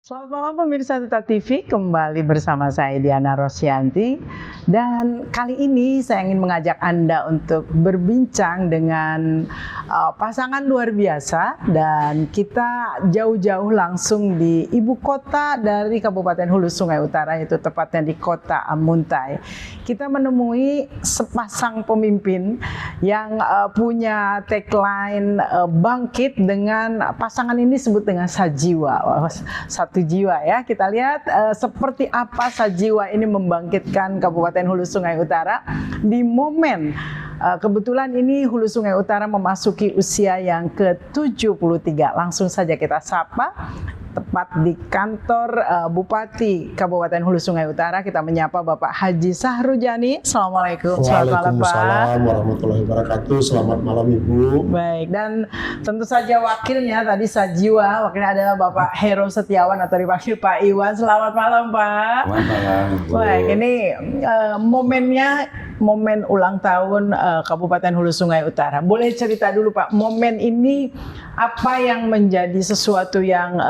Selamat malam pemirsa Teta TV, kembali bersama saya Diana Rosyanti. Dan kali ini saya ingin mengajak Anda untuk berbincang dengan pasangan luar biasa. Dan kita jauh-jauh langsung di ibu kota dari Kabupaten Hulu Sungai Utara, yaitu tepatnya di kota Muntai. Kita menemui sepasang pemimpin yang punya tagline bangkit dengan pasangan ini disebut dengan Sajiwa. Satu jiwa ya. Kita lihat seperti apa Sajiwa ini membangkitkan Kabupaten Hulu Sungai Utara di momen kebetulan ini Hulu Sungai Utara memasuki usia yang ke-73. Langsung saja kita sapa tepat di kantor Bupati Kabupaten Hulu Sungai Utara. Kita menyapa Bapak Haji Sahrujani. Assalamualaikum. Waalaikumsalam warahmatullahi wabarakatuh. Selamat malam Ibu. Baik, dan tentu saja wakilnya tadi Sajiwa, wakilnya adalah Bapak Heru Setiawan atau dipanggil Pak Iwan. Selamat malam Pak. Selamat malam Ibu. Baik, ini momennya momen ulang tahun Kabupaten Hulu Sungai Utara. Boleh cerita dulu Pak, momen ini apa yang menjadi sesuatu yang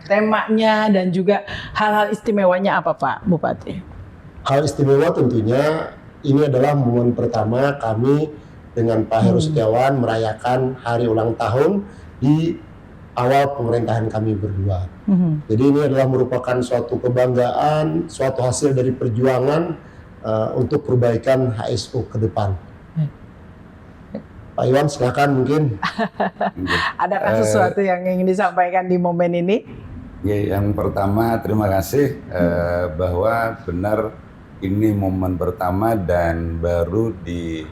temanya dan juga hal-hal istimewanya apa Pak Bupati? Hal istimewa tentunya ini adalah momen pertama kami dengan Pak Heru Setiawan merayakan hari ulang tahun di awal pemerintahan kami berdua. Jadi ini adalah merupakan suatu kebanggaan, suatu hasil dari perjuangan untuk perbaikan HSU ke depan. Pak Iwan silakan mungkin. Adakah sesuatu yang ingin disampaikan di momen ini? Ya, yang pertama terima kasih bahwa benar ini momen pertama dan baru di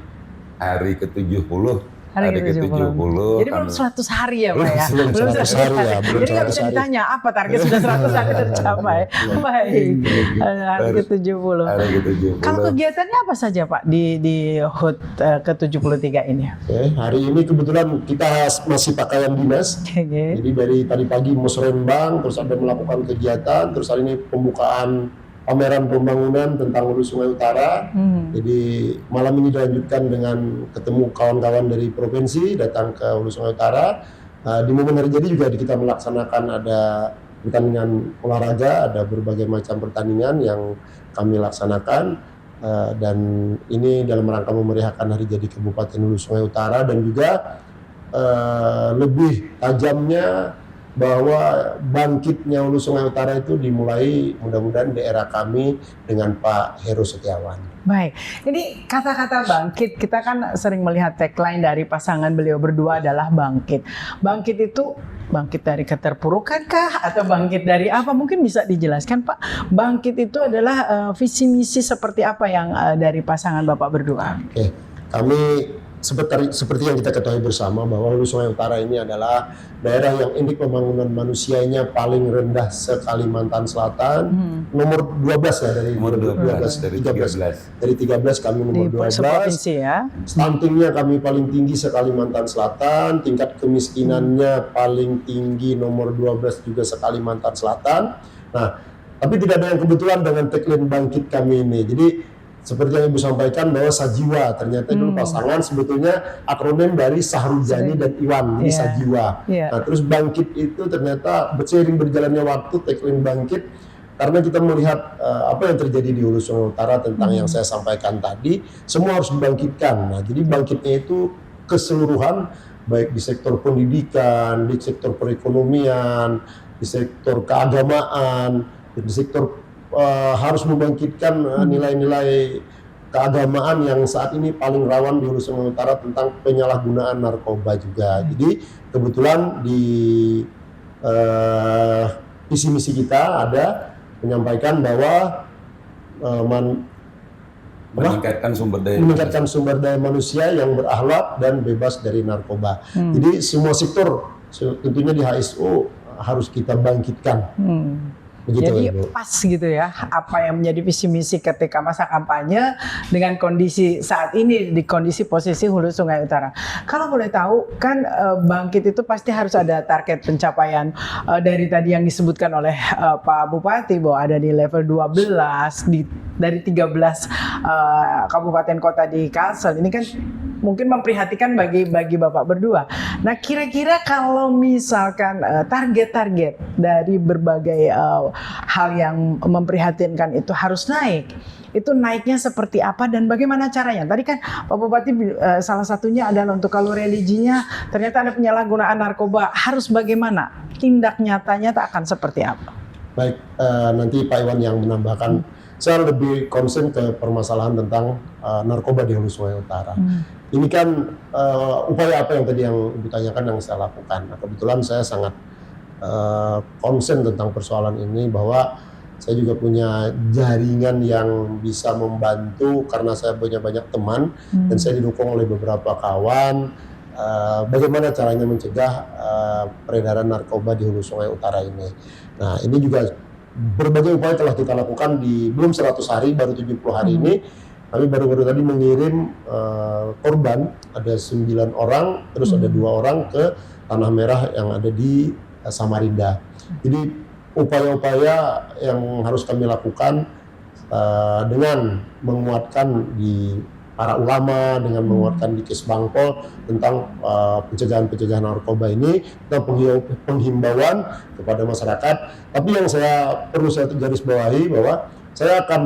hari ke-70. Hari ke-70. Jadi belum 100 hari ya Pak ya? Belum 100 hari ya. Jadi nggak bisa ditanya apa target sudah 100 hari tercapai. Baik, hari ke-70. Hari ke-70. Kalau kegiatannya apa saja Pak di HUT ke-73 ini? Hari ini kebetulan kita masih pakaian dinas. Jadi dari tadi pagi musrembang, terus ada melakukan kegiatan, terus hari ini pembukaan pameran pembangunan tentang Hulu Sungai Utara. Jadi malam ini dilanjutkan dengan ketemu kawan-kawan dari provinsi datang ke Hulu Sungai Utara. Di momen hari jadi juga kita melaksanakan ada pertandingan olahraga, ada berbagai macam pertandingan yang kami laksanakan. Dan ini dalam rangka memeriahkan hari jadi Kabupaten Hulu Sungai Utara, dan juga lebih tajamnya bahwa bangkitnya Hulu Sungai Utara itu dimulai mudah-mudahan di era kami dengan Pak Heru Setiawan. Baik, ini kata-kata bangkit, kita kan sering melihat tagline dari pasangan beliau berdua adalah bangkit. Bangkit itu bangkit dari keterpurukan kah? Atau bangkit dari apa? Mungkin bisa dijelaskan Pak. Bangkit itu adalah visi misi seperti apa yang dari pasangan Bapak berdua? Oke, kami seperti yang kita ketahui bersama bahwa Hulu Sungai Utara ini adalah daerah yang indeks pembangunan manusianya paling rendah se-Kalimantan Selatan. Nomor 12 ya dari Nomor 12 dari 13. Dari 13 kami nomor 12. Provinsi ya. Stuntingnya kami paling tinggi se-Kalimantan Selatan, tingkat kemiskinannya paling tinggi nomor 12 juga se-Kalimantan Selatan. Nah, tapi tidak ada yang kebetulan dengan tagline bangkit kami ini. Jadi seperti yang Ibu sampaikan bahwa Sajiwa ternyata dulu pasangan sebetulnya akronim dari Sahrujani dan Iwan, jadi Sajiwa. Nah, terus bangkit itu ternyata seiring berjalannya waktu tagline bangkit karena kita melihat apa yang terjadi di Hulu Sungai Utara tentang yang saya sampaikan tadi, semua harus dibangkitkan. Nah, jadi bangkitnya itu keseluruhan, baik di sektor pendidikan, di sektor perekonomian, di sektor keagamaan, di sektor harus membangkitkan nilai-nilai keagamaan yang saat ini paling rawan di Hulu Sungai Utara tentang penyalahgunaan narkoba juga. Jadi kebetulan di visi misi kita ada menyampaikan bahwa meningkatkan sumber daya manusia yang berakhlak dan bebas dari narkoba. Jadi semua sektor tentunya di HSU harus kita bangkitkan. Begitu, jadi Ibu. pas gitu ya apa yang menjadi visi misi ketika masa kampanye dengan kondisi saat ini di kondisi posisi Hulu Sungai Utara. Kalau boleh tahu kan bangkit itu pasti harus ada target pencapaian dari tadi yang disebutkan oleh Pak Bupati bahwa ada di level 12 dari 13 kabupaten kota di Kalsel. Ini kan mungkin memprihatinkan bagi Bapak berdua. Nah, kira-kira kalau misalkan target-target dari berbagai hal yang memprihatinkan itu harus naik, itu naiknya seperti apa dan bagaimana caranya? Tadi kan Pak Bupati salah satunya adalah untuk kalau religinya ternyata ada penyalahgunaan narkoba, harus bagaimana? Tindak nyatanya akan seperti apa? Baik, nanti Pak Iwan yang menambahkan. Saya lebih concern ke permasalahan tentang narkoba di Hulu Sungai Utara. Ini kan upaya apa yang tadi yang Ibu tanyakan yang saya lakukan. Nah, kebetulan saya sangat concern tentang persoalan ini, bahwa saya juga punya jaringan yang bisa membantu karena saya punya banyak teman dan saya didukung oleh beberapa kawan. Bagaimana caranya mencegah peredaran narkoba di Hulu Sungai Utara ini. Nah, ini juga berbagai upaya telah kita lakukan di belum 100 hari, baru 70 hari ini. Kami baru-baru tadi mengirim korban, ada 9 orang, terus ada 2 orang ke Tanah Merah yang ada di Samarinda. Jadi upaya-upaya yang harus kami lakukan dengan menguatkan di para ulama, dengan menguatkan di Kesbangpol tentang pencegahan narkoba ini, tentang penghimbauan kepada masyarakat. Tapi yang perlu saya garis bawahi bahwa saya akan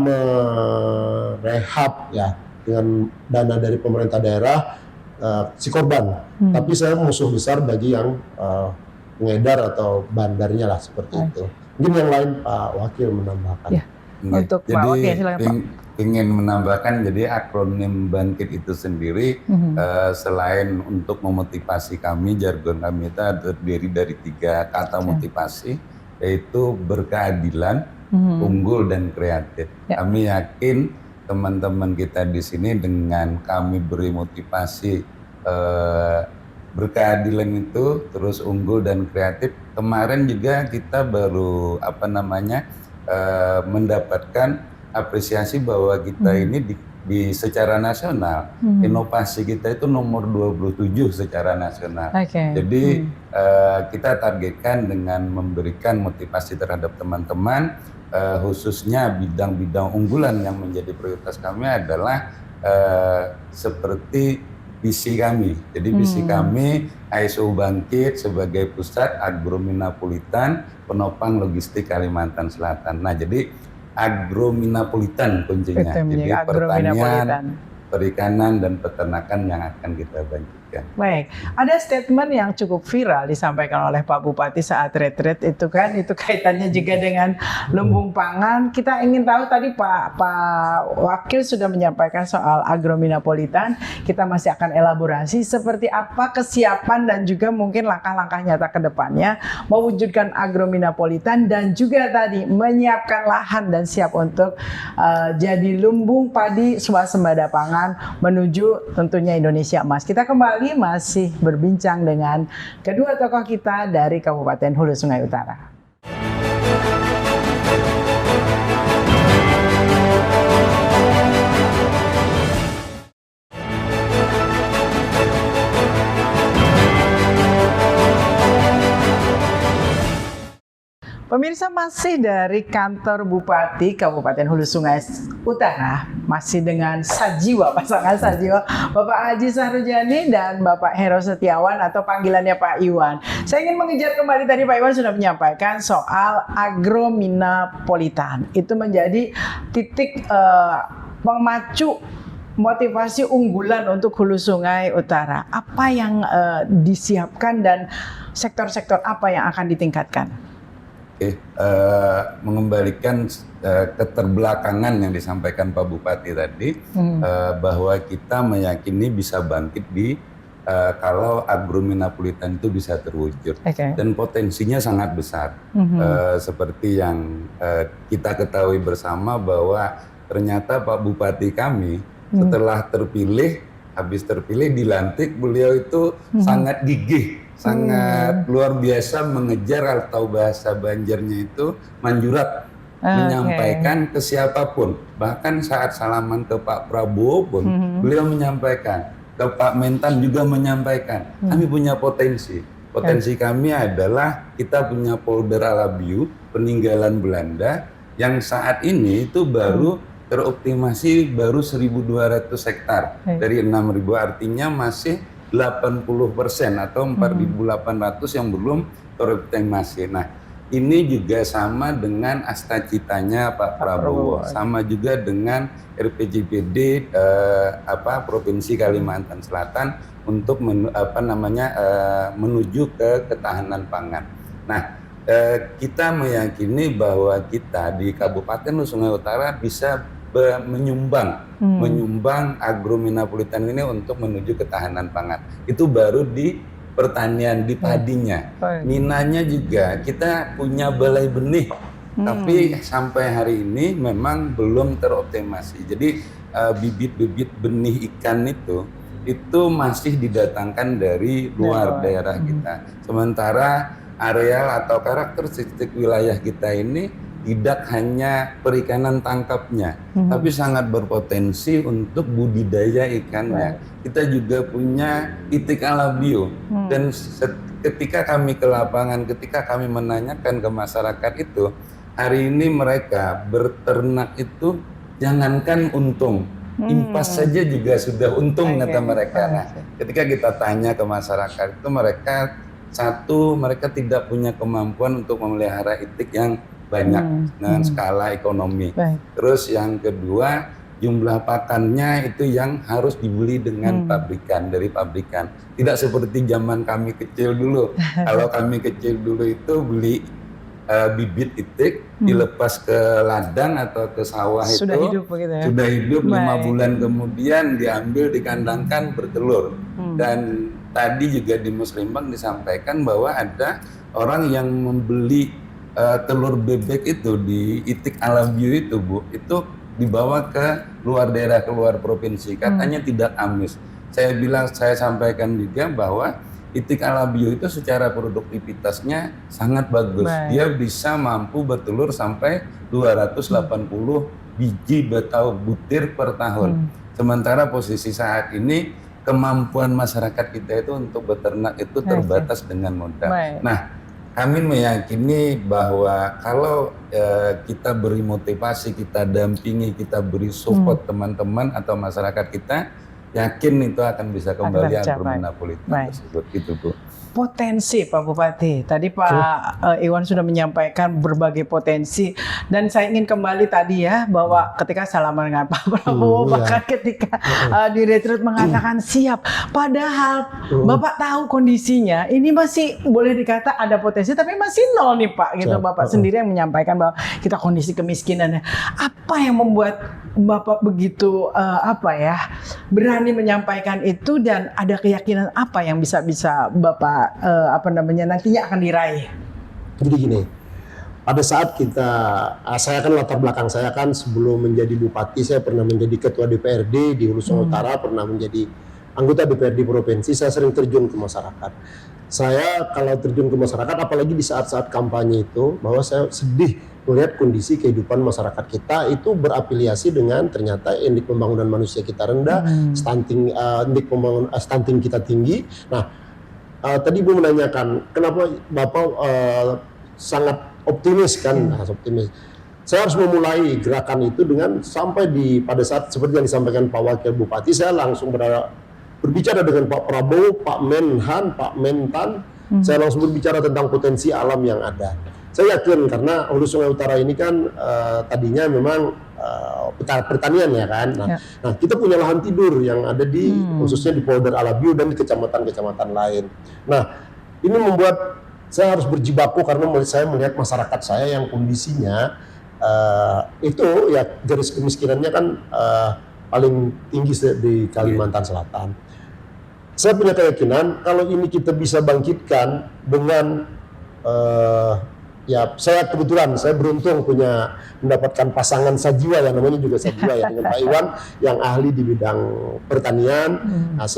merehab ya dengan dana dari pemerintah daerah si korban. Tapi saya musuh besar bagi yang pengedar atau bandarnya lah, seperti itu. Mungkin yang lain Pak Wakil menambahkan. Ya. Untuk jadi, Pak Wakil, silakan Pak. Ingin menambahkan, jadi akronim Bangkit itu sendiri selain untuk memotivasi kami, jargon kami itu terdiri dari 3 kata motivasi, yaitu berkeadilan, unggul, dan kreatif. Kami yakin teman-teman kita di sini dengan kami beri motivasi berkeadilan itu, terus unggul dan kreatif. Kemarin juga kita baru mendapatkan apresiasi bahwa kita ini di secara nasional, inovasi kita itu nomor 27 secara nasional. Jadi kita targetkan dengan memberikan motivasi terhadap teman-teman, khususnya bidang-bidang unggulan yang menjadi prioritas kami adalah seperti visi kami. Jadi visi kami ISO Bangkit sebagai pusat agrominapolitan penopang logistik Kalimantan Selatan. Nah, jadi agrominapolitan kuncinya. Jadi pertanian, perikanan, dan peternakan yang akan kita bangkitkan. Baik, ada statement yang cukup viral disampaikan oleh Pak Bupati saat retreat itu kan, itu kaitannya juga dengan lumbung pangan. Kita ingin tahu tadi Pak Wakil sudah menyampaikan soal agrominapolitan. Kita masih akan elaborasi seperti apa kesiapan dan juga mungkin langkah-langkah nyata ke depannya mewujudkan agrominapolitan, dan juga tadi menyiapkan lahan dan siap untuk jadi lumbung padi swasembada pangan menuju tentunya Indonesia Emas. Kita kembali masih berbincang dengan kedua tokoh kita dari Kabupaten Hulu Sungai Utara. Pemirsa, masih dari kantor Bupati Kabupaten Hulu Sungai Utara, masih dengan Sajiwa, pasangan Sajiwa, Bapak Haji Sahrujani dan Bapak Hero Setiawan atau panggilannya Pak Iwan. Saya ingin mengejar kembali, tadi Pak Iwan sudah menyampaikan soal agrominapolitan. Itu menjadi titik pemacu motivasi unggulan untuk Hulu Sungai Utara. Apa yang disiapkan dan sektor-sektor apa yang akan ditingkatkan? Mengembalikan keterbelakangan yang disampaikan Pak Bupati tadi, bahwa kita meyakini bisa bangkit kalau agrominapolitan itu bisa terwujud, dan potensinya sangat besar. Seperti yang kita ketahui bersama bahwa ternyata Pak Bupati kami setelah terpilih, habis terpilih dilantik, beliau itu sangat gigih, sangat luar biasa mengejar, atau bahasa Banjarnya itu manjurat, menyampaikan ke siapapun. Bahkan saat salaman ke Pak Prabowo pun beliau menyampaikan, ke Pak Mentan juga menyampaikan, kami punya potensi. Potensi kami adalah kita punya polder Alabiu, peninggalan Belanda, yang saat ini itu baru teroptimasi baru 1.200 hektar dari 6.000, artinya masih 80% atau 4.800 yang belum teroptimasi. Nah, ini juga sama dengan asta-citanya Pak Prabowo, sama juga dengan RPJPD Provinsi Kalimantan Selatan untuk menuju ke ketahanan pangan. Nah, kita meyakini bahwa kita di Kabupaten Sungai Utara bisa menyumbang Agrominapolitan ini untuk menuju ketahanan pangan. Itu baru di pertanian, di padinya. Minanya juga kita punya balai benih, tapi sampai hari ini memang belum teroptimasi. Jadi bibit-bibit benih ikan itu masih didatangkan dari luar daerah kita. Sementara areal atau karakteristik wilayah kita ini tidak hanya perikanan tangkapnya, tapi sangat berpotensi untuk budidaya ikannya. Kita juga punya itik alabio, dan ketika kami ke lapangan, ketika kami menanyakan ke masyarakat itu, hari ini mereka berternak itu jangankan untung, impas saja juga sudah untung, kata mereka. Nah, ketika kita tanya ke masyarakat itu, mereka tidak punya kemampuan untuk memelihara itik yang banyak dengan skala ekonomi. Terus yang kedua, jumlah pakannya itu yang harus dibeli dengan dari pabrikan. Tidak seperti zaman kami kecil dulu. Kalau kami kecil dulu itu beli bibit itik, dilepas ke ladang atau ke sawah, sudah hidup begitu ya? Sudah hidup 5 bulan kemudian diambil, dikandangkan, bertelur. Dan tadi juga di Muslimbang disampaikan bahwa ada orang yang membeli telur bebek itu di itik alabio itu, Bu, itu dibawa ke luar daerah, ke luar provinsi, katanya tidak amis. Saya sampaikan juga bahwa itik alabio itu secara produktivitasnya sangat bagus. Dia bisa mampu bertelur sampai 280 biji atau butir per tahun. Sementara posisi saat ini kemampuan masyarakat kita itu untuk beternak itu terbatas dengan modal. Nah, kami meyakini bahwa kalau kita beri motivasi, kita dampingi, kita beri support teman-teman atau masyarakat kita, yakin itu akan bisa kembali Agrominapolitan tersebut, gitu, Bu. Potensi Pak Bupati, tadi Pak Iwan sudah menyampaikan berbagai potensi, dan saya ingin kembali tadi ya, bahwa ketika salaman dengan Pak Prabowo, bahkan ketika direktur mengatakan siap, padahal Bapak tahu kondisinya ini masih boleh dikata ada potensi, tapi masih nol nih Pak, gitu. Bapak sendiri yang menyampaikan bahwa kita kondisi kemiskinannya. Apa yang membuat Bapak begitu berani menyampaikan itu, dan ada keyakinan apa yang bisa Bapak nantinya akan diraih? Jadi gini, pada saat saya kan latar belakang saya kan sebelum menjadi bupati, saya pernah menjadi ketua DPRD di Hulu Sungai Utara, pernah menjadi anggota DPRD provinsi. Saya sering terjun ke masyarakat. Saya kalau terjun ke masyarakat, apalagi di saat-saat kampanye itu, bahwa saya sedih melihat kondisi kehidupan masyarakat kita itu berafiliasi dengan ternyata indeks pembangunan manusia kita rendah, stunting kita tinggi. Nah, tadi Ibu menanyakan kenapa Bapak sangat optimis kan? Optimis. Saya harus memulai gerakan itu dengan pada saat seperti yang disampaikan Pak Wakil Bupati, saya langsung berbicara dengan Pak Prabowo, Pak Menhan, Pak Mentan. Saya langsung berbicara tentang potensi alam yang ada. Saya yakin karena Hulu Sungai Utara ini kan tadinya memang pertanian ya kan. Nah, kita punya lahan tidur yang ada di khususnya di Polder Alabio dan di kecamatan-kecamatan lain. Nah, ini membuat saya harus berjibaku karena saya melihat masyarakat saya yang kondisinya itu ya garis kemiskinannya kan paling tinggi di Kalimantan Selatan. Saya punya keyakinan kalau ini kita bisa bangkitkan dengan saya kebetulan saya beruntung mendapatkan pasangan sajiwa yang namanya juga sajiwa ya, dengan Pak Iwan yang ahli di bidang pertanian. Nah,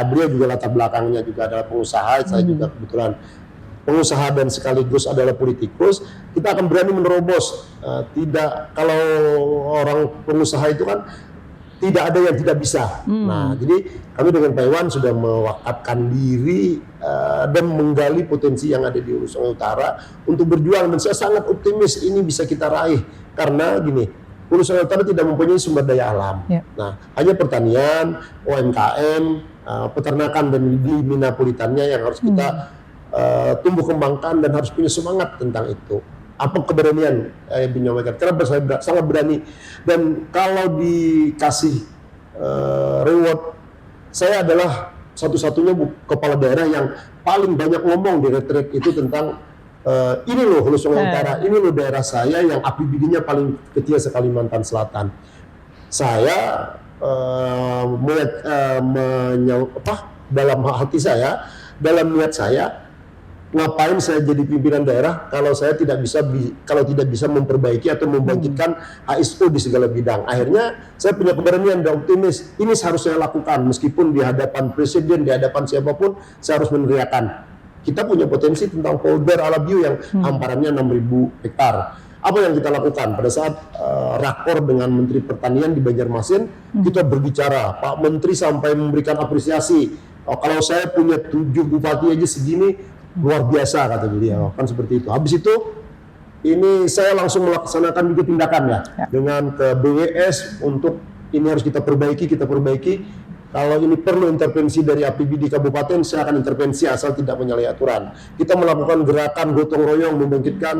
beliau juga latar belakangnya juga adalah pengusaha, saya juga kebetulan pengusaha dan sekaligus adalah politikus. Kita akan berani menerobos. Kalau orang pengusaha itu kan tidak ada yang tidak bisa. Nah, jadi kami dengan Pak Iwan sudah mewakafkan diri dan menggali potensi yang ada di Hulu Sungai Utara untuk berjuang, dan saya sangat optimis ini bisa kita raih. Karena gini, Hulu Sungai Utara tidak mempunyai sumber daya alam. Ya. Nah, hanya pertanian, UMKM, peternakan dan di Minapolitannya yang harus kita tumbuh kembangkan dan harus punya semangat tentang itu. Apa keberanian menyampaikan? Karena saya sangat berani, dan kalau dikasih reward, saya adalah satu-satunya kepala daerah yang paling banyak ngomong di retreat itu tentang ini loh Hulu Sungai Utara, ini loh daerah saya yang APBD-nya paling kecil se-Kalimantan Selatan. Saya dalam hati saya, dalam niat saya, ngapain saya jadi pimpinan daerah kalau saya tidak bisa memperbaiki atau membangkitkan HSO di segala bidang. Akhirnya saya punya keberanian dan optimis, ini harus saya lakukan meskipun di hadapan presiden, di hadapan siapapun saya harus meneriakan. Kita punya potensi tentang polder Alabiu yang hamparannya 6.000 hektar. Apa yang kita lakukan pada saat rakor dengan Menteri Pertanian di Banjarmasin, kita berbicara, Pak Menteri sampai memberikan apresiasi. Kalau saya punya 7 bupati aja segini, luar biasa kata beliau, kan seperti itu. Habis itu ini saya langsung melaksanakan juga tindakan ya dengan ke BWS untuk ini harus kita perbaiki. Kalau ini perlu intervensi dari APBD kabupaten, saya akan intervensi asal tidak menyalahi aturan. Kita melakukan gerakan gotong royong membangkitkan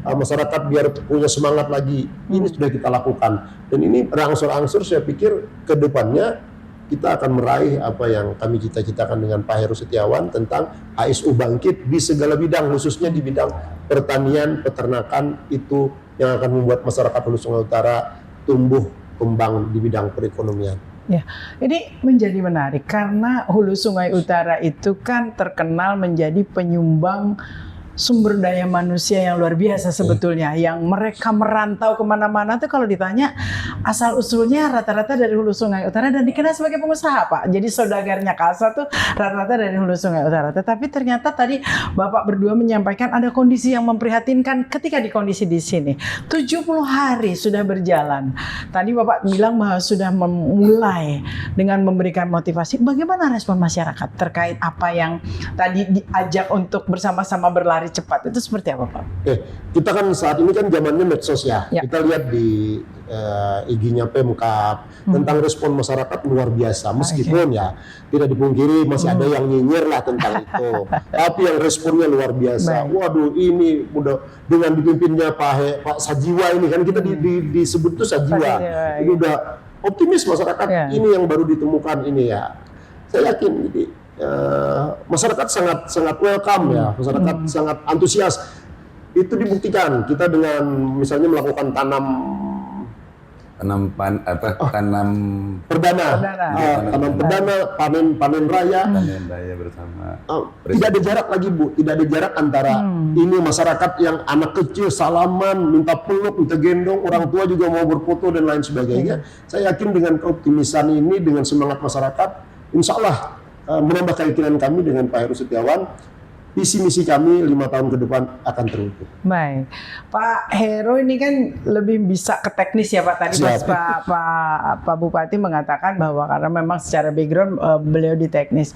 masyarakat biar punya semangat lagi. Ini sudah kita lakukan, dan ini berangsur-angsur saya pikir ke depannya kita akan meraih apa yang kami cita-citakan dengan Pak Heru Setiawan tentang HSU bangkit di segala bidang, khususnya di bidang pertanian, peternakan, itu yang akan membuat masyarakat Hulu Sungai Utara tumbuh kembang di bidang perekonomian. Ya, ini menjadi menarik karena Hulu Sungai Utara itu kan terkenal menjadi penyumbang sumber daya manusia yang luar biasa sebetulnya, yang mereka merantau kemana-mana tuh kalau ditanya asal usulnya rata-rata dari Hulu Sungai Utara dan dikenal sebagai pengusaha Pak. Jadi saudagarnya Kalsel tuh rata-rata dari Hulu Sungai Utara. Tetapi ternyata tadi Bapak berdua menyampaikan ada kondisi yang memprihatinkan ketika di kondisi di sini. 70 hari sudah berjalan. Tadi Bapak bilang bahwa sudah memulai dengan memberikan motivasi. Bagaimana respon masyarakat terkait apa yang tadi diajak untuk bersama-sama berlari cepat itu seperti apa Pak? Kita kan saat ini kan zamannya medsos ya. Kita lihat di IG-nya Pemkab tentang respon masyarakat luar biasa. Meskipun ya tidak dipungkiri masih ada yang nyinyir lah tentang itu. Tapi yang responnya luar biasa. Waduh, ini udah dengan dipimpinnya Pak Sajiwa ini kan kita disebut tuh Sajiwa. Ini udah optimis masyarakat. Ini yang baru ditemukan ini ya. Saya yakin ini masyarakat sangat welcome ya, masyarakat sangat antusias. Itu dibuktikan kita dengan misalnya melakukan tanam perdana, panen raya bersama. Tidak ada jarak lagi Bu, tidak ada jarak antara ini masyarakat yang anak kecil salaman, minta peluk, minta gendong, orang tua juga mau berfoto dan lain sebagainya. Saya yakin dengan keoptimisan ini, dengan semangat masyarakat, insya Allah menambah keyakinan kami dengan Pak Heru Setiawan, visi misi kami 5 tahun ke depan akan terwujud. Baik, Pak Heru ini kan lebih bisa ke teknis ya Pak. Tadi Pak Bupati mengatakan bahwa karena memang secara background beliau di teknis.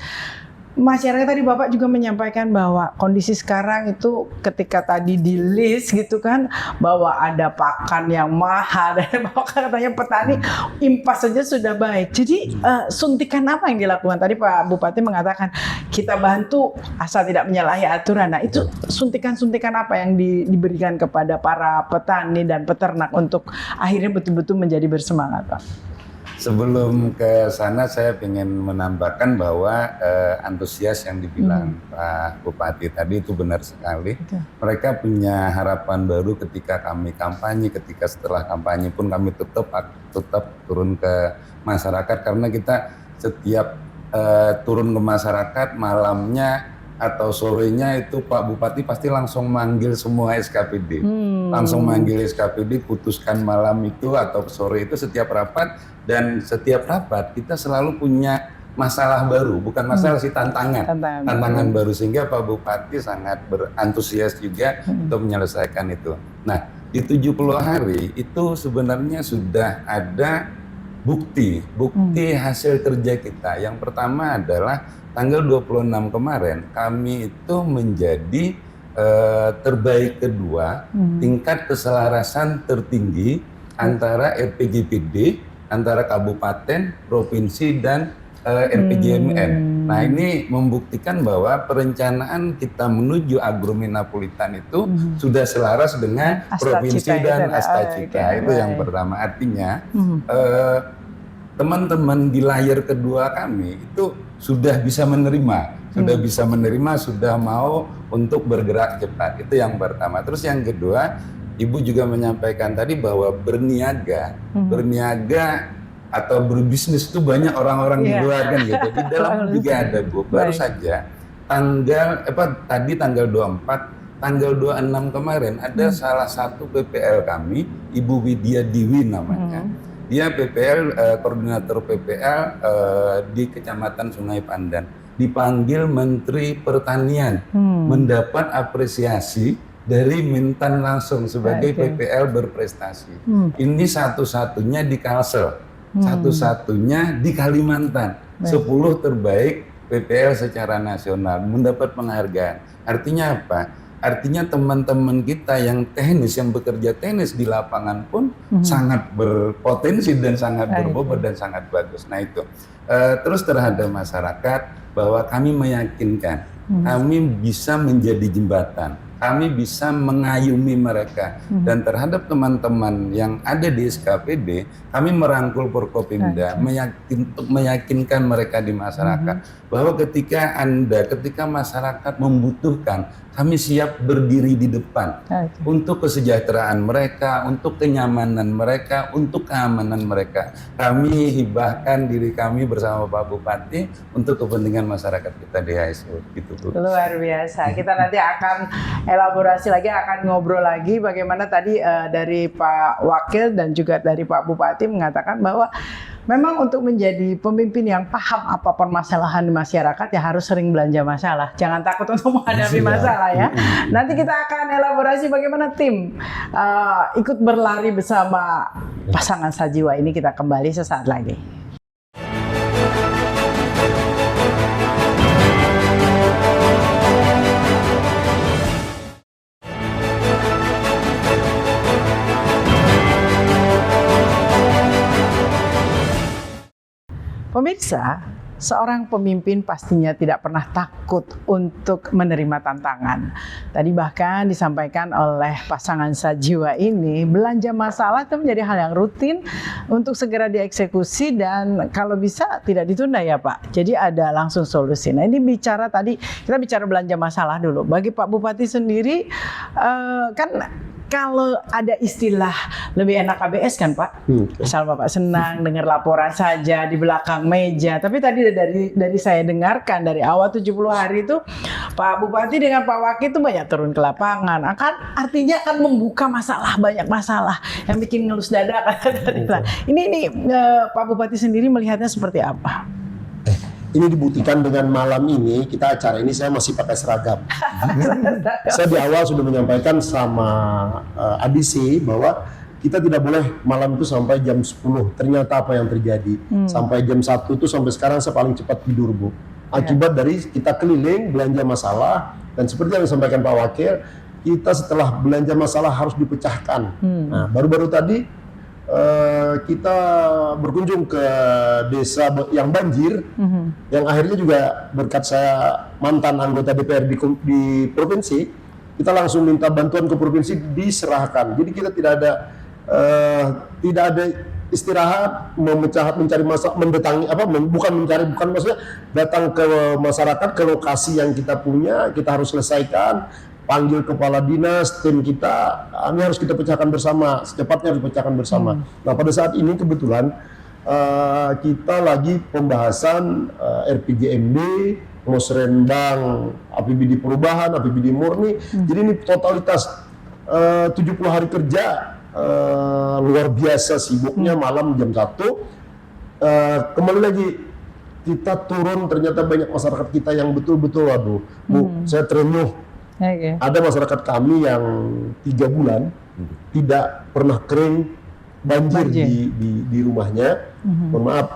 Masyarakat tadi Bapak juga menyampaikan bahwa kondisi sekarang itu ketika tadi di list gitu kan bahwa ada pakan yang mahal dan katanya petani impas saja sudah baik. Jadi suntikan apa yang dilakukan? Tadi Pak Bupati mengatakan kita bantu asal tidak menyalahi aturan. Nah itu suntikan-suntikan apa yang diberikan kepada para petani dan peternak untuk akhirnya betul-betul menjadi bersemangat Pak? Sebelum ke sana saya ingin menambahkan bahwa antusias yang dibilang Pak Bupati tadi itu benar sekali. Mereka punya harapan baru ketika kami kampanye, ketika setelah kampanye pun kami tetap turun ke masyarakat, karena kita setiap turun ke masyarakat malamnya atau sorenya itu Pak Bupati pasti langsung manggil semua SKPD. Langsung manggil SKPD, putuskan malam itu atau sore itu setiap rapat, dan setiap rapat kita selalu punya masalah baru, bukan masalah sih, tantangan baru, sehingga Pak Bupati sangat berantusias juga untuk menyelesaikan itu. Nah, di 70 hari itu sebenarnya sudah ada bukti hasil kerja kita. Yang pertama adalah tanggal 26 kemarin kami itu menjadi terbaik kedua, tingkat keselarasan tertinggi antara RPJPD, antara kabupaten, provinsi, dan RPJMN. Nah, ini membuktikan bahwa perencanaan kita menuju Agrominapolitan itu sudah selaras dengan provinsi dan Astacita. Itu yang pertama. Artinya teman-teman di layar kedua kami itu sudah bisa menerima, sudah mau untuk bergerak cepat. Itu yang pertama. Terus yang kedua, Ibu juga menyampaikan tadi bahwa berniaga atau berbisnis itu banyak orang-orang di luar kan gitu. Di dalam juga ada, Bu. Baru saja tanggal 24, tanggal 26 kemarin ada salah satu PPL kami, Ibu Widya Diwi namanya. Dia PPL, koordinator PPL di Kecamatan Sungai Pandan. Dipanggil Menteri Pertanian, mendapat apresiasi dari Mentan langsung sebagai PPL berprestasi. Ini satu-satunya di Kalsel, satu-satunya di Kalimantan. 10 terbaik PPL secara nasional mendapat penghargaan. Artinya apa? Artinya teman-teman kita yang teknis, yang bekerja teknis di lapangan pun sangat berpotensi dan sangat berbobot dan sangat bagus. Nah itu. Terus terhadap masyarakat bahwa kami meyakinkan, kami bisa menjadi jembatan, kami bisa mengayumi mereka. Dan terhadap teman-teman yang ada di SKPD, kami merangkul Forkopimda, untuk meyakinkan mereka di masyarakat bahwa ketika masyarakat membutuhkan, kami siap berdiri di depan untuk kesejahteraan mereka, untuk kenyamanan mereka, untuk keamanan mereka. Kami hibahkan diri kami bersama Pak Bupati untuk kepentingan masyarakat kita di HSU. Gitu, Bu. Luar biasa. Kita nanti akan elaborasi lagi, akan ngobrol lagi bagaimana tadi dari Pak Wakil dan juga dari Pak Bupati mengatakan bahwa memang untuk menjadi pemimpin yang paham apa permasalahan di masyarakat ya harus sering belanja masalah. Jangan takut untuk menghadapi masalah ya. Nanti kita akan elaborasi bagaimana tim ikut berlari bersama pasangan Sajiwa ini. Kita kembali sesaat lagi. Pemirsa, seorang pemimpin pastinya tidak pernah takut untuk menerima tantangan. Tadi bahkan disampaikan oleh pasangan Sajiwa ini, belanja masalah itu menjadi hal yang rutin untuk segera dieksekusi dan kalau bisa tidak ditunda ya Pak. Jadi ada langsung solusi. Nah ini kita bicara belanja masalah dulu. Bagi Pak Bupati sendiri, kan kalau ada istilah lebih enak KBS kan Pak, asal Bapak senang dengar laporan saja di belakang meja. Tapi tadi dari saya dengarkan dari awal 70 hari itu Pak Bupati dengan Pak Wakil itu banyak turun ke lapangan. Artinya akan membuka banyak masalah yang bikin ngelus dada. Ini Pak Bupati sendiri melihatnya seperti apa? Ini dibuktikan dengan malam ini, kita acara ini saya masih pakai seragam. Saya di awal sudah menyampaikan sama ADC bahwa kita tidak boleh malam itu sampai jam 10. Ternyata apa yang terjadi? Sampai jam 1 itu sampai sekarang saya paling cepat tidur, Bu. Akibat dari kita keliling, belanja masalah, dan seperti yang disampaikan Pak Wakil, kita setelah belanja masalah harus dipecahkan. Nah, baru-baru tadi kita berkunjung ke desa yang banjir, yang akhirnya juga berkat saya mantan anggota DPR di provinsi, kita langsung minta bantuan ke provinsi diserahkan. Jadi kita tidak ada istirahat, mencari masalah, bukan maksudnya datang ke masyarakat, ke lokasi yang kita punya, kita harus selesaikan. Panggil kepala dinas, tim kita, ini harus kita pecahkan bersama, secepatnya harus dipecahkan bersama. Nah pada saat ini kebetulan kita lagi pembahasan RPJMD, Musrenbang, APBD perubahan, APBD murni. Jadi ini totalitas 70 hari kerja, luar biasa sibuknya, malam jam 1. Kembali lagi, kita turun, ternyata banyak masyarakat kita yang betul-betul, waduh, Bu, saya terenyuh. Ada masyarakat kami yang 3 bulan tidak pernah kering banjir. Di rumahnya. Mohon maaf,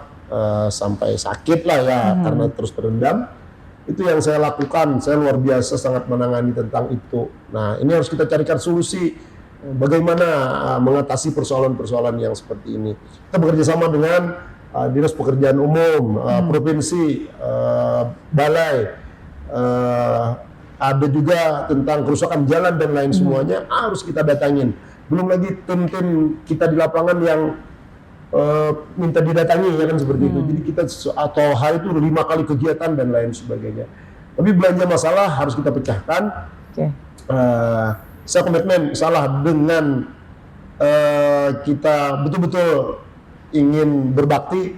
sampai sakit lah ya karena terus terendam. Itu yang saya lakukan. Saya luar biasa sangat menangani tentang itu. Nah ini harus kita carikan solusi. bagaimana mengatasi persoalan-persoalan yang seperti ini. Kita bekerja sama dengan Dinas Pekerjaan Umum, provinsi, balai, ada juga tentang kerusakan jalan dan lain semuanya harus kita datangin. Belum lagi tim-tim kita di lapangan yang minta didatangi, ya kan seperti itu. Jadi kita atau hari itu 5 kali kegiatan dan lain sebagainya. Tapi belanja masalah harus kita pecahkan. Saya komitmen salah dengan kita betul-betul ingin berbakti.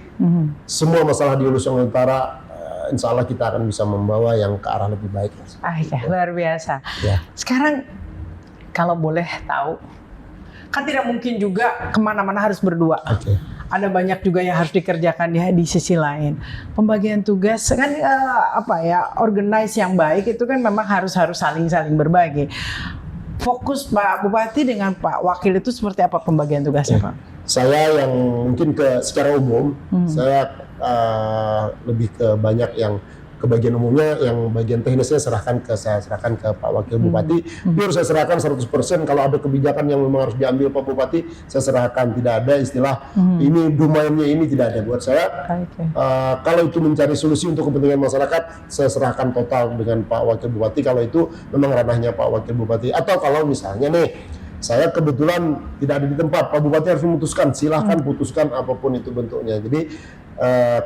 Semua masalah di Hulu Sungai Utara, insya Allah kita akan bisa membawa yang ke arah lebih baik. Ya, luar biasa. Ya. Sekarang kalau boleh tahu, kan tidak mungkin juga kemana-mana harus berdua. Ada banyak juga yang harus dikerjakan di sisi lain. Pembagian tugas kan organize yang baik itu kan memang harus saling berbagi. Fokus Pak Bupati dengan Pak Wakil itu seperti apa pembagian tugasnya, Pak? Saya yang mungkin secara umum, saya lebih ke banyak yang ke bagian umumnya, yang bagian teknisnya saya serahkan ke Pak Wakil Bupati. Biar saya serahkan 100%. Kalau ada kebijakan yang memang harus diambil Pak Bupati, saya serahkan. Tidak ada istilah ini domainnya, ini tidak ada buat saya. Kalau itu mencari solusi untuk kepentingan masyarakat, saya serahkan total dengan Pak Wakil Bupati. Kalau itu memang ranahnya Pak Wakil Bupati. Atau kalau misalnya nih, saya kebetulan tidak ada di tempat, Pak Bupati harus memutuskan, silahkan putuskan apapun itu bentuknya. Jadi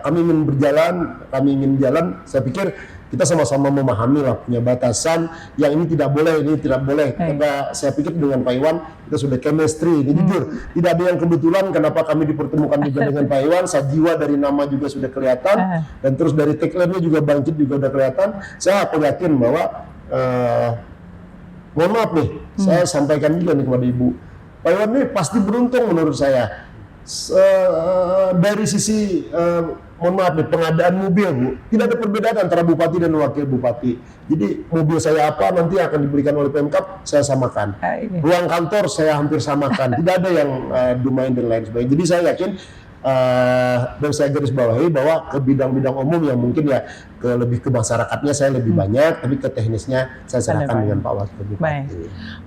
kami ingin jalan, saya pikir kita sama-sama memahami lah, punya batasan yang ini tidak boleh, Karena saya pikir dengan Pak Iwan kita sudah chemistry. Ini jujur, tidak ada yang kebetulan kenapa kami dipertemukan juga dengan Pak Iwan. Jiwa dari nama juga sudah kelihatan, dan terus dari tagline-nya juga bangkit juga sudah kelihatan. Saya yakin bahwa mohon maaf nih, saya sampaikan juga nih kepada Ibu, Pak Iwan ini pasti beruntung menurut saya. Dari sisi mohon maaf nih, pengadaan mobil, Bu, tidak ada perbedaan antara Bupati dan Wakil Bupati. Jadi mobil saya apa nanti akan diberikan oleh Pemkab, saya samakan. Ruang kantor saya hampir samakan. Tidak ada yang domain dan lain sebagainya. Jadi saya yakin dan saya garis bawahi bahwa ke bidang-bidang umum yang mungkin ya lebih ke masyarakatnya saya lebih banyak, tapi ke teknisnya saya serahkan dengan Pak Wakil Bupati. Baik.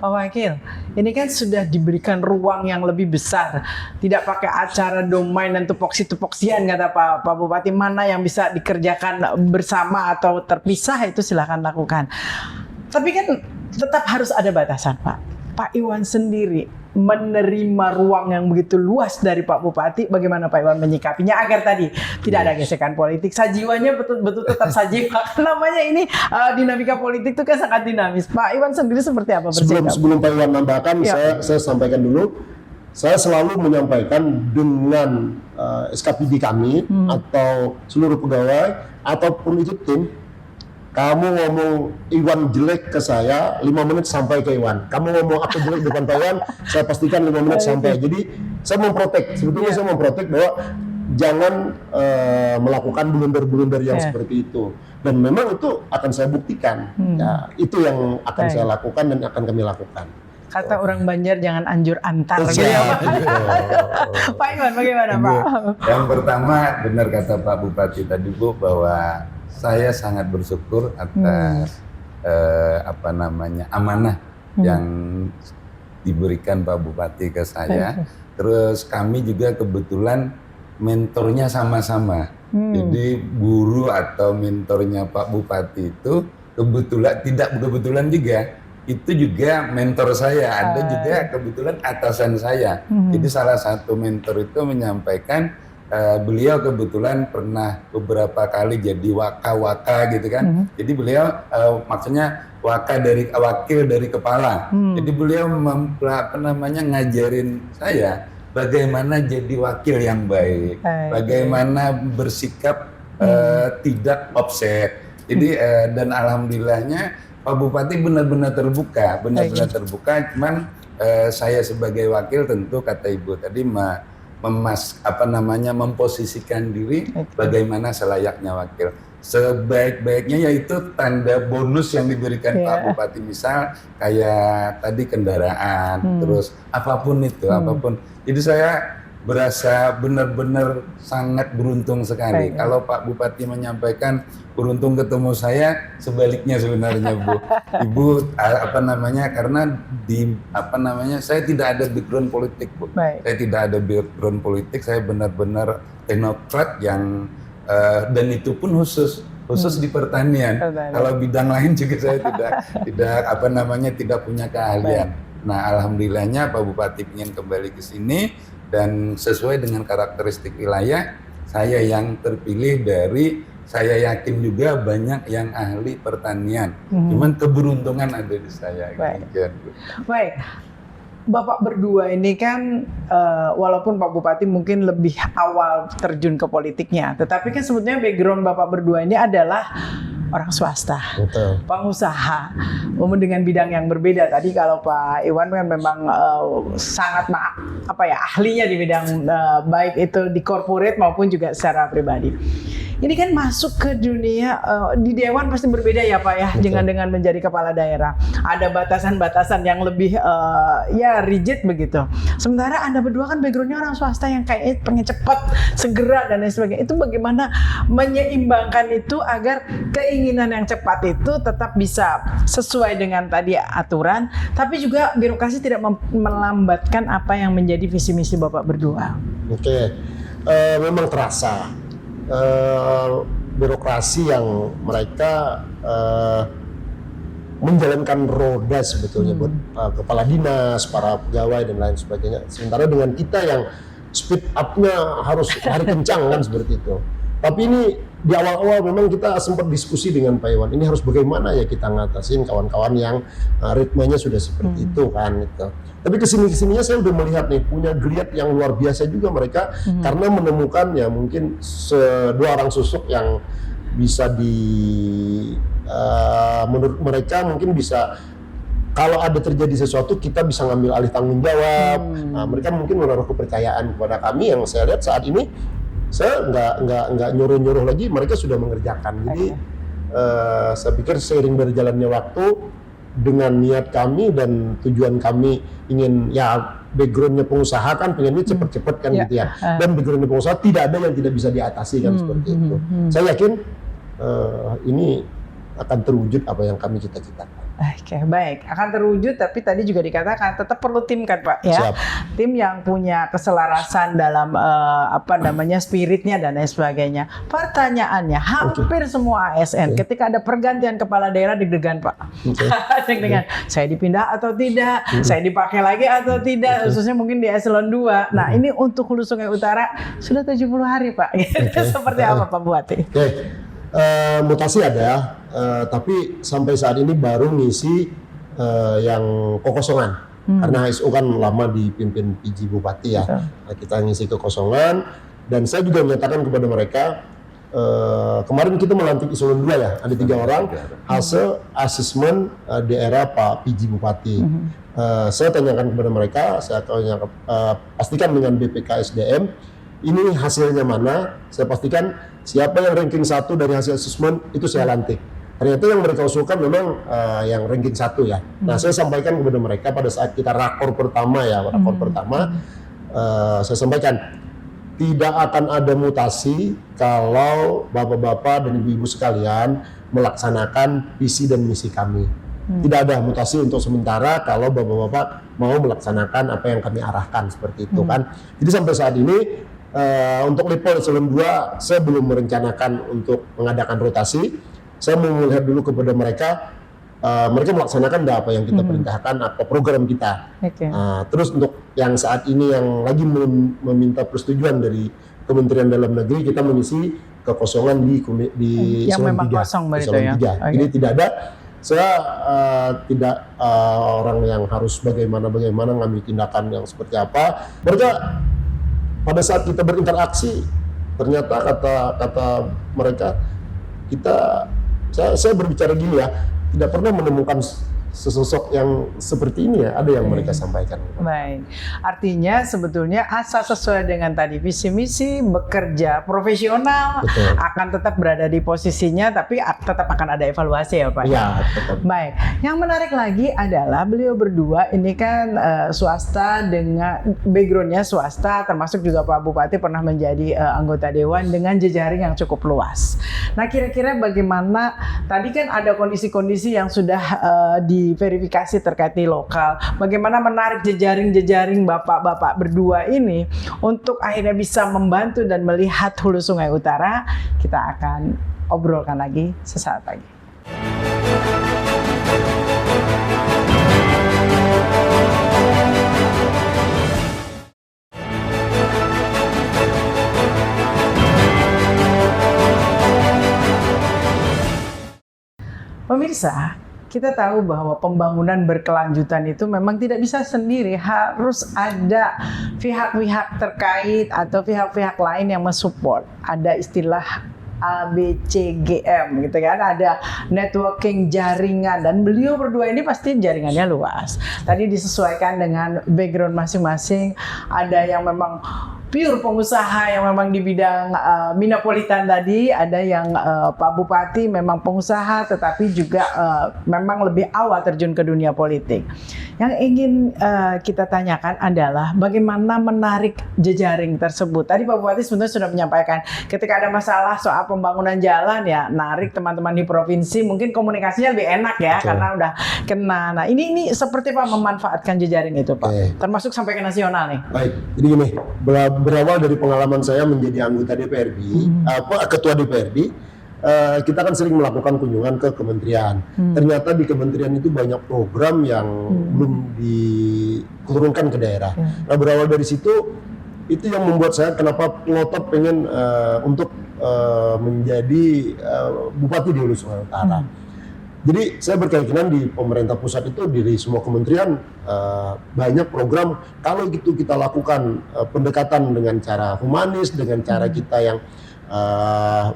Pak Wakil, ini kan sudah diberikan ruang yang lebih besar, tidak pakai acara domain dan tupoksi-tupoksian kata Pak Bupati, mana yang bisa dikerjakan bersama atau terpisah itu silakan lakukan. Tapi kan tetap harus ada batasan, Pak. Pak Iwan sendiri menerima ruang yang begitu luas dari Pak Bupati, bagaimana Pak Iwan menyikapinya agar tadi tidak ada gesekan politik, sajiwanya betul-betul tetap sajiwa. Namanya ini dinamika politik itu kan sangat dinamis. Pak Iwan sendiri seperti apa bersikap? Sebelum Pak Iwan nambahkan, saya sampaikan dulu. Saya selalu menyampaikan dengan SKPD kami atau seluruh pegawai ataupun itu tim. Kamu ngomong Iwan jelek ke saya, 5 menit sampai ke Iwan. Kamu ngomong aku jelek depan Pak Iwan, saya pastikan 5 menit sampai. Jadi saya memprotek, sebetulnya saya memprotek bahwa jangan melakukan blunder-blunder yang seperti itu. Dan memang itu akan saya buktikan. Ya, itu yang akan saya lakukan dan akan kami lakukan. Kata orang Banjar, jangan anjur antar. Pak Iwan, bagaimana Pak? Yang pertama, benar kata Pak Bupati tadi Bu, bahwa saya sangat bersyukur atas amanah yang diberikan Pak Bupati ke saya. Terus kami juga kebetulan mentornya sama-sama. Jadi guru atau mentornya Pak Bupati itu tidak kebetulan juga. Itu juga mentor saya, ada juga kebetulan atasan saya. Jadi salah satu mentor itu menyampaikan beliau kebetulan pernah beberapa kali jadi waka gitu kan. Jadi beliau maksudnya wakil dari kepala. Jadi beliau ngajarin saya bagaimana jadi wakil yang baik, bagaimana bersikap tidak offset. Jadi dan alhamdulillahnya Pak Bupati benar-benar terbuka, Cuman saya sebagai wakil tentu kata Ibu tadi memposisikan diri bagaimana selayaknya wakil. Sebaik-baiknya yaitu tanda bonus yang diberikan Pak Bupati, misal kayak tadi kendaraan, terus apapun itu, apapun. Jadi saya berasa benar-benar sangat beruntung sekali. Baik. Kalau Pak Bupati menyampaikan beruntung ketemu saya, sebaliknya sebenarnya Bu. Ibu karena saya tidak ada background politik Bu. Baik. Saya tidak ada background politik, saya benar-benar teknokrat yang dan itu pun khusus di pertanian. Kalau bidang lain juga saya tidak punya keahlian. Nah, alhamdulillahnya Pak Bupati ingin kembali ke sini dan sesuai dengan karakteristik wilayah, saya yang terpilih saya yakin juga banyak yang ahli pertanian. Cuman keberuntungan ada di saya. Baik. Bapak berdua ini kan walaupun Pak Bupati mungkin lebih awal terjun ke politiknya, tetapi kan sebetulnya background Bapak berdua ini adalah orang swasta, Betul. pengusaha, umum dengan bidang yang berbeda. Tadi kalau Pak Iwan kan memang sangat ahlinya di bidang baik itu di corporate maupun juga secara pribadi. Ini kan masuk ke dunia di Dewan pasti berbeda ya Pak ya, dengan menjadi kepala daerah. Ada batasan-batasan yang lebih rigid begitu. Sementara Anda berdua kan backgroundnya orang swasta yang kayak pengen cepat, segera dan lain sebagainya. Itu bagaimana menyeimbangkan itu agar keinginan yang cepat itu tetap bisa sesuai dengan tadi aturan, tapi juga birokrasi tidak melambatkan apa yang menjadi visi misi Bapak berdua. Oke, memang terasa. Birokrasi yang mereka menjalankan roda sebetulnya buat kepala dinas, para pegawai dan lain sebagainya. Sementara dengan kita yang speed up-nya harus lari kencang kan seperti itu. Tapi ini di awal-awal memang kita sempat diskusi dengan Pak Iwan. Ini harus bagaimana ya kita ngatasin kawan-kawan yang ritmenya sudah seperti itu kan gitu. Tapi kesininya saya udah melihat nih punya geliat yang luar biasa juga mereka karena menemukan ya mungkin dua orang susuk yang bisa menurut mereka mungkin bisa kalau ada terjadi sesuatu kita bisa ngambil alih tanggung jawab. Nah, mereka mungkin menaruh kepercayaan kepada kami yang saya lihat saat ini saya nggak nyuruh lagi, mereka sudah mengerjakan. Jadi saya pikir seiring berjalannya waktu dengan niat kami dan tujuan kami ingin ya backgroundnya pengusaha kan pengennya cepet-cepet kan gitu ya. Dan backgroundnya pengusaha tidak ada yang tidak bisa diatasi kan seperti itu. Saya yakin ini akan terwujud apa yang kami cita-citakan. Oke, baik. Akan terwujud, tapi tadi juga dikatakan tetap perlu tim kan Pak ya. Siap. Tim yang punya keselarasan dalam spiritnya dan lain sebagainya. Pertanyaannya, hampir semua ASN ketika ada pergantian kepala daerah deg-degan Pak. Deg-degan. Saya dipindah atau tidak? Saya dipakai lagi atau tidak? Khususnya mungkin di eselon 2. Nah, ini untuk Hulu Sungai Utara sudah 70 hari Pak. Seperti apa Pak Bupati? Mutasi ada, tapi sampai saat ini baru ngisi yang kekosongan. Karena HSU kan lama dipimpin PJ Bupati ya. Nah, kita ngisi kekosongan dan saya juga menyatakan kepada mereka kemarin kita melantik eselon 2 ya, ada 3 orang hasil asesmen di era Pak PJ Bupati. Saya tanyakan kepada mereka, saya pastikan dengan BPK SDM ini hasilnya mana, saya pastikan siapa yang ranking 1 dari hasil asesmen itu saya lantik. Ternyata yang mereka usulkan memang yang ranking 1 ya. Nah, saya sampaikan kepada mereka pada saat kita rakor pertama ya, saya sampaikan tidak akan ada mutasi kalau bapak-bapak dan ibu-ibu sekalian melaksanakan visi dan misi kami. Tidak ada mutasi untuk sementara kalau bapak-bapak mau melaksanakan apa yang kami arahkan seperti itu kan. Jadi sampai saat ini untuk level eselon 2 saya belum merencanakan untuk mengadakan rotasi. Saya mau melihat dulu kepada mereka melaksanakan apa yang kita perintahkan, apa program kita. Terus untuk yang saat ini yang lagi meminta persetujuan dari Kementerian Dalam Negeri, kita mengisi kekosongan di yang eselon memang 3. kosong begitu ya. Ini tidak ada. Saya tidak orang yang harus bagaimana ngambil tindakan yang seperti apa. Mereka pada saat kita berinteraksi, ternyata kata mereka saya berbicara gini ya, tidak pernah menemukan sesosok yang seperti ini ya, ada yang mereka sampaikan. Baik, artinya sebetulnya asal sesuai dengan tadi visi misi, bekerja profesional, Betul. akan tetap berada di posisinya, tapi tetap akan ada evaluasi ya Pak. Iya, tetap. Baik, yang menarik lagi adalah beliau berdua ini kan swasta dengan backgroundnya swasta, termasuk juga Pak Bupati pernah menjadi anggota dewan dengan jejaring yang cukup luas. Nah, kira-kira bagaimana tadi kan ada kondisi-kondisi yang sudah diverifikasi terkait di lokal. Bagaimana menarik jejaring-jejaring bapak-bapak berdua ini untuk akhirnya bisa membantu dan melihat hulu Sungai Utara. Kita akan obrolkan lagi sesaat lagi. Pemirsa, kita tahu bahwa pembangunan berkelanjutan itu memang tidak bisa sendiri, harus ada pihak-pihak terkait atau pihak-pihak lain yang mensupport. Ada istilah ABCGM gitu kan, ada networking jaringan, dan beliau berdua ini pasti jaringannya luas. Tadi disesuaikan dengan background masing-masing, ada yang memang pure pengusaha yang memang di bidang Minapolitan tadi, ada yang Pak Bupati memang pengusaha tetapi juga memang lebih awal terjun ke dunia politik. Yang ingin kita tanyakan adalah bagaimana menarik jejaring tersebut. Tadi Pak Bupati sebenarnya sudah menyampaikan ketika ada masalah soal pembangunan jalan ya narik teman-teman di provinsi, mungkin komunikasinya lebih enak ya. Betul. Karena udah kena. Nah ini seperti Pak memanfaatkan jejaring itu Pak, termasuk sampai ke nasional nih. Baik, jadi gini, berawal dari pengalaman saya menjadi anggota DPRD, ketua DPRD, kita kan sering melakukan kunjungan ke kementerian. Ternyata di kementerian itu banyak program yang belum diturunkan ke daerah. Nah, berawal dari situ, itu yang membuat saya kenapa ngotot pengen untuk menjadi bupati di Hulu Sungai Utara. Jadi saya berkeyakinan di pemerintah pusat itu di semua kementerian banyak program, kalau gitu kita lakukan pendekatan dengan cara humanis, dengan cara kita yang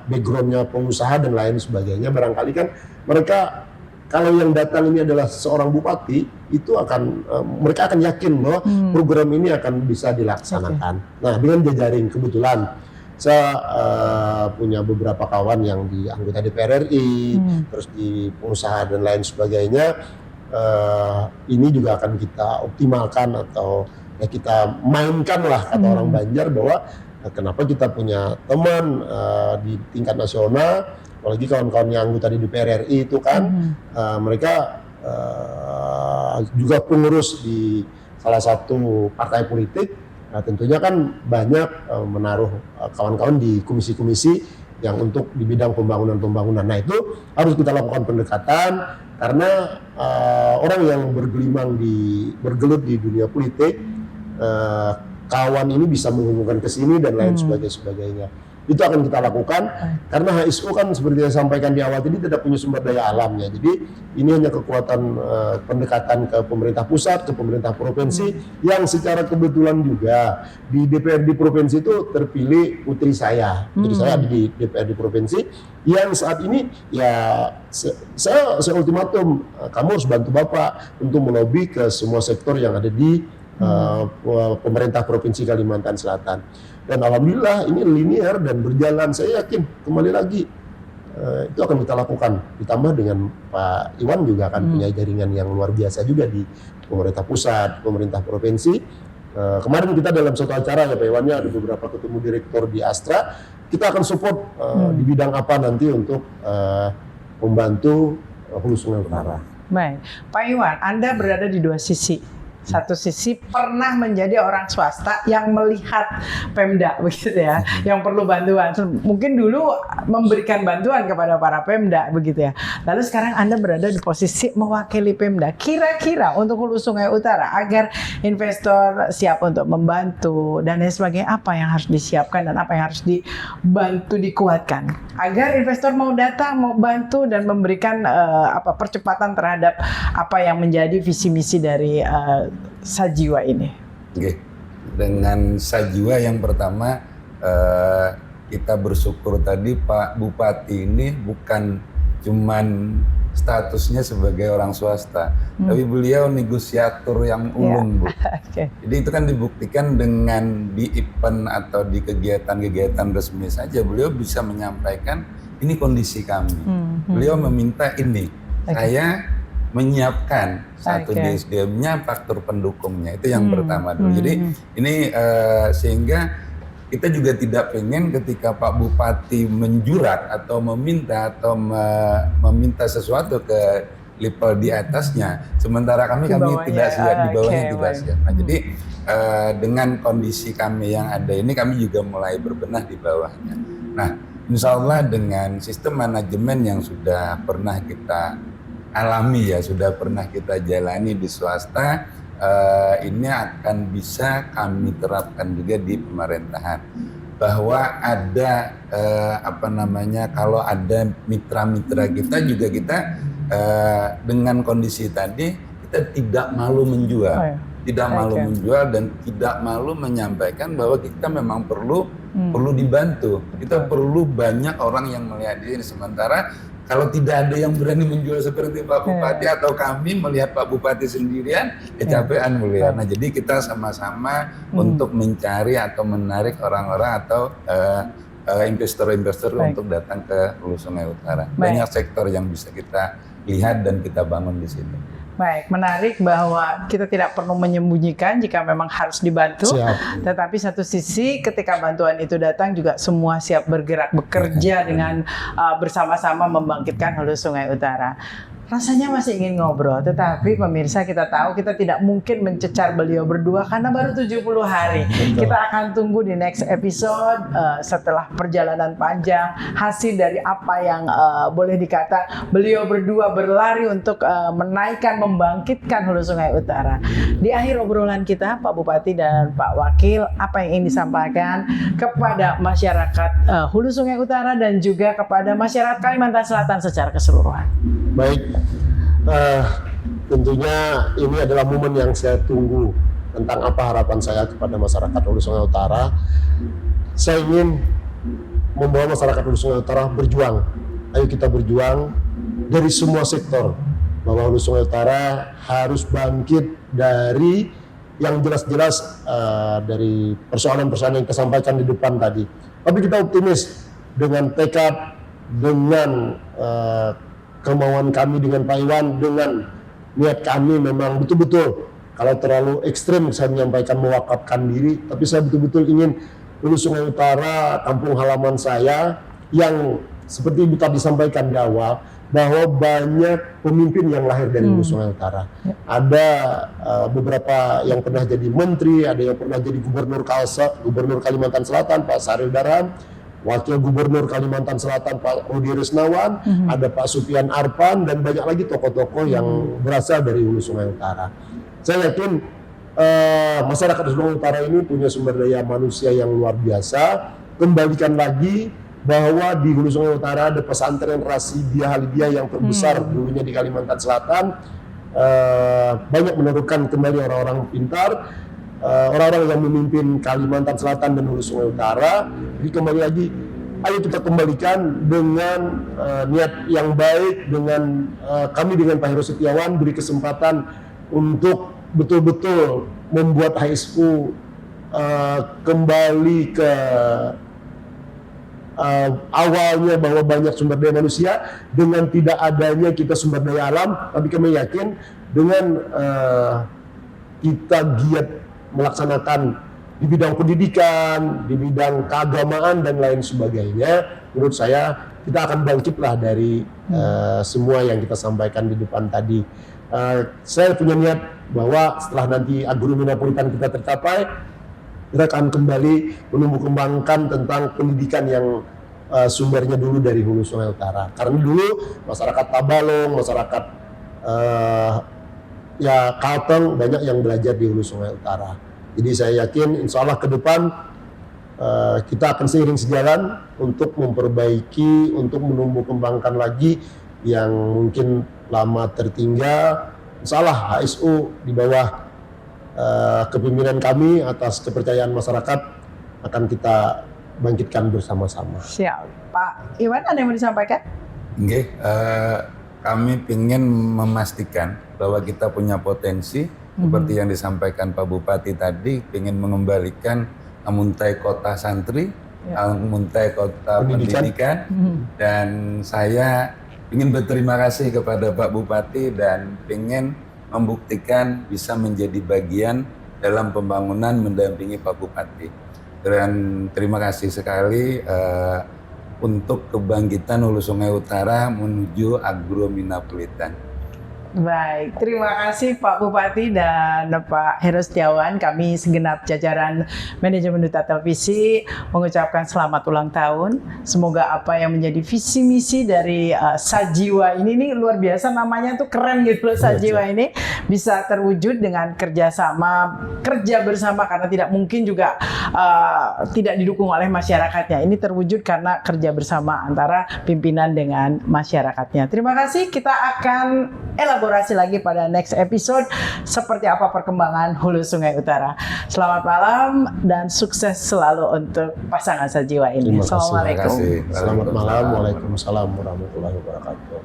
backgroundnya pengusaha dan lain sebagainya, barangkali kan mereka kalau yang datang ini adalah seorang bupati, itu akan mereka akan yakin bahwa program ini akan bisa dilaksanakan. Nah, dengan jejaring kebetulan saya punya beberapa kawan yang di anggota DPR RI, terus di pengusaha dan lain sebagainya. Ini juga akan kita optimalkan atau ya kita mainkan lah kata orang Banjar, bahwa kenapa kita punya teman di tingkat nasional, apalagi kawan-kawan yang anggota di DPR RI itu kan mereka juga pengurus di salah satu partai politik. Nah, tentunya kan banyak menaruh kawan-kawan di komisi-komisi yang untuk di bidang pembangunan. Nah, itu harus kita lakukan pendekatan karena orang yang bergelut di dunia politik, kawan ini bisa menghubungkan ke sini dan lain sebagainya. Itu akan kita lakukan karena HSU kan seperti yang saya sampaikan di awal tadi tidak punya sumber daya alamnya. Jadi ini hanya kekuatan pendekatan ke pemerintah pusat, ke pemerintah provinsi yang secara kebetulan juga di DPRD provinsi itu terpilih putri saya di DPRD provinsi yang saat ini ya saya ultimatum, kamu harus bantu Bapak untuk melobi ke semua sektor yang ada di pemerintah provinsi Kalimantan Selatan. Dan alhamdulillah ini linear dan berjalan. Saya yakin kembali lagi itu akan kita lakukan. Ditambah dengan Pak Iwan juga akan punya jaringan yang luar biasa juga di pemerintah pusat, pemerintah provinsi. Kemarin kita dalam satu acara ya Pak Iwannya ada beberapa ketemu direktur di Astra. Kita akan support di bidang apa nanti untuk membantu Hulu Sungai Utara. Baik, Pak Iwan, Anda berada di dua sisi. Satu sisi pernah menjadi orang swasta yang melihat Pemda begitu ya, yang perlu bantuan. Mungkin dulu memberikan bantuan kepada para Pemda begitu ya. Lalu sekarang Anda berada di posisi mewakili Pemda. Kira-kira untuk Hulu Sungai Utara agar investor siap untuk membantu dan lain sebagainya, apa yang harus disiapkan dan apa yang harus dibantu dikuatkan agar investor mau datang, mau bantu dan memberikan percepatan terhadap apa yang menjadi visi misi dari Sajiwa ini. Oke. Dengan Sajiwa yang pertama kita bersyukur tadi Pak Bupati ini bukan cuman statusnya sebagai orang swasta, tapi beliau negosiator yang ulung, Bu. Oke. Jadi itu kan dibuktikan dengan di event atau di kegiatan-kegiatan resmi saja beliau bisa menyampaikan ini kondisi kami. Beliau meminta ini, saya menyiapkan satu di SDM-nya, faktor pendukungnya itu yang pertama dulu. Jadi ini sehingga kita juga tidak pengen ketika Pak Bupati menjurat atau meminta sesuatu ke level di atasnya, sementara kami tidak siap, di bawahnya tidak siap. Nah, jadi dengan kondisi kami yang ada ini, kami juga mulai berbenah di bawahnya. Nah, insya Allah dengan sistem manajemen yang sudah pernah kita alami ya, sudah pernah kita jalani di swasta, ini akan bisa kami terapkan juga di pemerintahan, bahwa ada kalau ada mitra-mitra kita juga kita dengan kondisi tadi kita tidak malu menjual, menjual dan tidak malu menyampaikan bahwa kita memang perlu dibantu, kita perlu banyak orang yang melihat ini. Sementara kalau tidak ada yang berani menjual seperti Pak Bupati atau kami melihat Pak Bupati sendirian, kecapean mulia. Nah, jadi kita sama-sama untuk mencari atau menarik orang-orang atau investor-investor untuk datang ke Hulu Sungai Utara. Banyak sektor yang bisa kita lihat dan kita bangun di sini. Baik, menarik bahwa kita tidak perlu menyembunyikan jika memang harus dibantu. Tetapi satu sisi ketika bantuan itu datang juga semua siap bergerak bekerja dengan bersama-sama membangkitkan Hulu Sungai Utara. Rasanya masih ingin ngobrol, tetapi pemirsa kita tahu kita tidak mungkin mencecar beliau berdua karena baru 70 hari. Kita akan tunggu di next episode setelah perjalanan panjang, hasil dari apa yang boleh dikata beliau berdua berlari untuk menaikkan, membangkitkan Hulu Sungai Utara. Di akhir obrolan kita, Pak Bupati dan Pak Wakil, apa yang ingin disampaikan kepada masyarakat Hulu Sungai Utara dan juga kepada masyarakat Kalimantan Selatan secara keseluruhan? Baik, tentunya ini adalah momen yang saya tunggu tentang apa harapan saya kepada masyarakat Hulu Sungai Utara. Saya ingin membawa masyarakat Hulu Sungai Utara berjuang. Ayo kita berjuang dari semua sektor, bahwa Hulu Sungai Utara harus bangkit dari yang jelas-jelas dari persoalan-persoalan yang kita sampaikan di depan tadi. Tapi kita optimis dengan tekad, dengan kemauan kami dengan Pak Iwan, dengan niat kami memang betul-betul, kalau terlalu ekstrim saya menyampaikan mewakafkan diri, tapi saya betul-betul ingin Hulu Sungai Utara, kampung halaman saya, yang seperti Ibu tadi sampaikan di awal, bahwa banyak pemimpin yang lahir dari Hulu Sungai Utara. Ada beberapa yang pernah jadi menteri, ada yang pernah jadi gubernur Kalimantan Selatan, Pak Saril Daram, Wakil Gubernur Kalimantan Selatan Pak Rudi Resnawan, ada Pak Supian Arpan, dan banyak lagi tokoh-tokoh yang berasal dari Hulu Sungai Utara. Saya yakin masyarakat Hulu Sungai Utara ini punya sumber daya manusia yang luar biasa. Kembalikan lagi bahwa di Hulu Sungai Utara ada pesantren Rasidiyah Halidiyah yang terbesar dulunya di Kalimantan Selatan. Banyak menurunkan kembali orang-orang pintar, orang-orang yang memimpin Kalimantan Selatan dan Hulu Sungai Utara. Jadi kembali lagi, ayo kita kembalikan dengan niat yang baik, dengan kami dengan Pak Heru Setiawan beri kesempatan untuk betul-betul membuat HSU kembali ke awalnya, bahwa banyak sumber daya manusia dengan tidak adanya kita sumber daya alam. Tapi kami yakin dengan kita giat melaksanakan di bidang pendidikan, di bidang keagamaan dan lain sebagainya, menurut saya kita akan bangkitlah dari semua yang kita sampaikan di depan tadi. Saya punya niat bahwa setelah nanti agronomi Napolitan kita tercapai, kita akan kembali menumbuh kembangkan tentang pendidikan yang sumbernya dulu dari Hulu Sungai Utara. Karena dulu masyarakat Tabalong, masyarakat ya Kalteng banyak yang belajar di Hulu Sungai Utara. Jadi saya yakin insya Allah ke depan kita akan seiring sejalan untuk memperbaiki, untuk menumbuh kembangkan lagi yang mungkin lama tertinggal. Insya Allah HSU di bawah kepemimpinan kami atas kepercayaan masyarakat akan kita bangkitkan bersama-sama. Siap. Pak Iwan, ada yang mau disampaikan? Oke, kami ingin memastikan bahwa kita punya potensi seperti yang disampaikan Pak Bupati tadi, ingin mengembalikan Muntai Kota Santri, Muntai Kota Pendidikan, dan saya ingin berterima kasih kepada Pak Bupati dan ingin membuktikan bisa menjadi bagian dalam pembangunan mendampingi Pak Bupati. Dan terima kasih sekali untuk kebangkitan Hulu Sungai Utara menuju Agro-Minapolitan. Baik, terima kasih Pak Bupati dan Pak Heru Setiawan. Kami segenap jajaran Manajemen Duta Televisi mengucapkan selamat ulang tahun. Semoga apa yang menjadi visi misi dari Sajiwa ini luar biasa, namanya tuh keren gitu loh, Sajiwa ini bisa terwujud dengan kerja bersama, karena tidak mungkin juga tidak didukung oleh masyarakatnya. Ini terwujud karena kerja bersama antara pimpinan dengan masyarakatnya. Terima kasih, kita akan elaborasi lagi pada next episode seperti apa perkembangan Hulu Sungai Utara. Selamat malam dan sukses selalu untuk pasangan Sajiwa ini. Assalamualaikum. Selamat malam. Waalaikumsalam warahmatullahi wabarakatuh.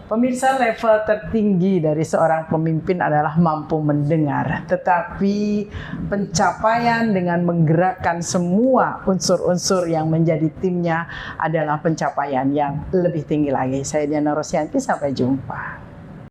Pemirsa, level tertinggi dari seorang pemimpin adalah mampu mendengar, tetapi pencapaian dengan menggerakkan semua unsur-unsur yang menjadi timnya adalah pencapaian yang lebih tinggi lagi. Saya Diana Rosyanti, sampai jumpa.